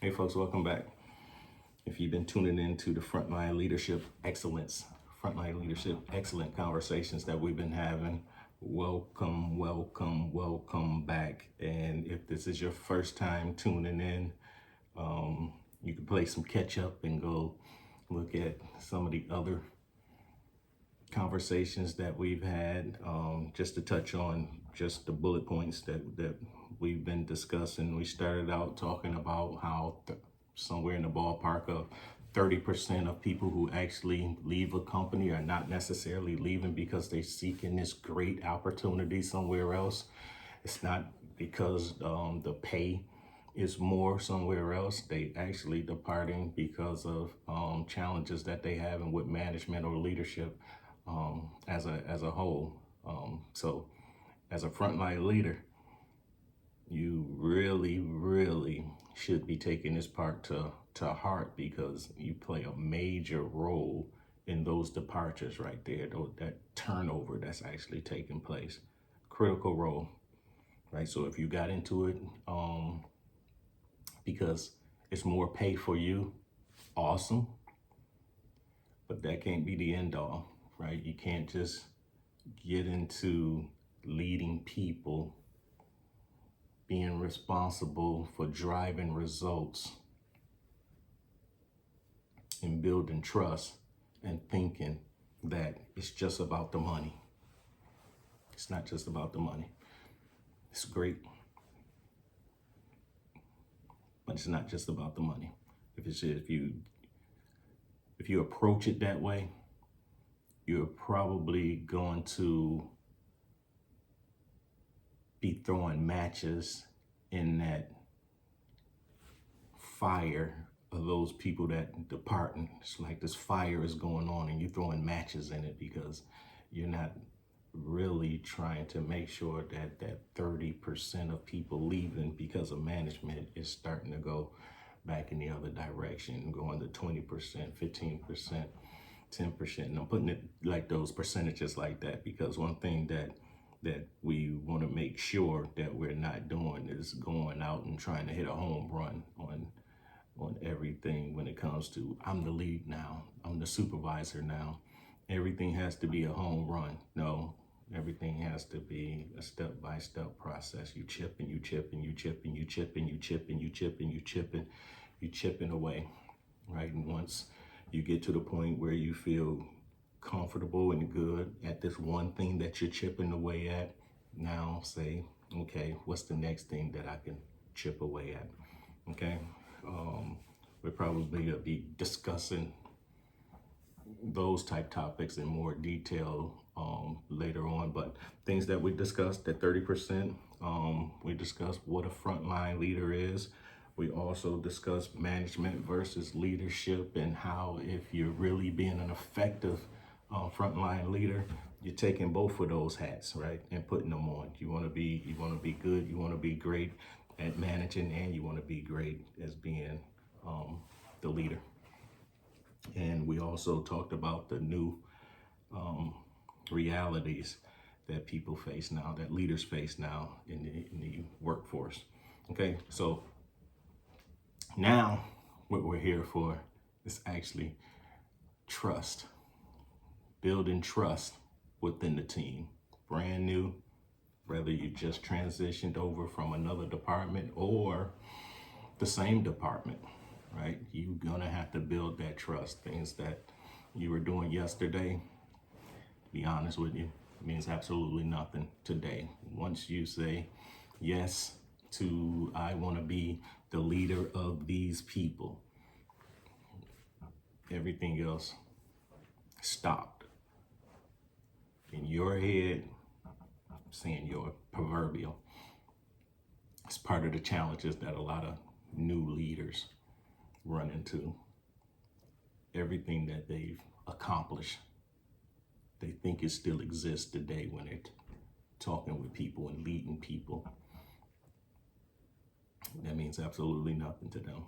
Hey folks, welcome back. If you've been tuning in to the Frontline Leadership Excellent conversations that we've been having, welcome back. And if this is your first time tuning in, you can play some catch up and go look at some of the other conversations that we've had, just to touch on just the bullet points that we've been discussing. We started out talking about how somewhere in the ballpark of 30% of people who actually leave a company are not necessarily leaving because they're seeking this great opportunity somewhere else. It's not because the pay is more somewhere else. They actually departing because of challenges that they have with management or leadership as a whole. So as a frontline leader, you really should be taking this part to heart, because you play a major role in those departures right there, that turnover that's actually taking place. Critical role, right? So if you got into it because it's more pay for you, awesome. But that can't be the end all, right? You can't just get into leading people, being responsible for driving results and building trust and thinking that it's just about the money. It's not just about the money. It's great, but it's not just about the money. If you approach it that way, you're probably going to be throwing matches in that fire of those people that departing. It's like this fire is going on and you're throwing matches in it, because you're not really trying to make sure that 30% of people leaving because of management is starting to go back in the other direction, going to 20%, 15%, 10%. And I'm putting it like those percentages like that because one thing that we want to make sure that we're not doing is going out and trying to hit a home run on everything when it comes to, I'm the lead now, I'm the supervisor now. Everything has to be a home run. No, everything has to be a step-by-step process. You chip and you chip and you chip and you chip and you chip and you chip and you chip and you chipping away, right? And once you get to the point where you feel comfortable and good at this one thing that you're chipping away at, now say, okay, what's the next thing that I can chip away at? Okay, we'll probably be discussing those type topics in more detail later on, but things that we discussed, that 30%, we discussed what a frontline leader is. We also discussed management versus leadership, and how if you're really being an effective frontline leader, you're taking both of those hats, right, and putting them on. You want to be good, you want to be great at managing, and you want to be great as being the leader. And we also talked about the new realities that people face now, that leaders face now in the workforce. Okay, so now what we're here for is actually trust, building trust within the team. Brand new, whether you just transitioned over from another department or the same department, right? You're gonna have to build that trust. Things that you were doing yesterday, to be honest with you, means absolutely nothing today. Once you say yes to, I want to be the leader of these people, everything else stopped. In your head, I'm saying your proverbial, it's part of the challenges that a lot of new leaders run into. Everything that they've accomplished, they think it still exists today when they're talking with people and leading people. That means absolutely nothing to them.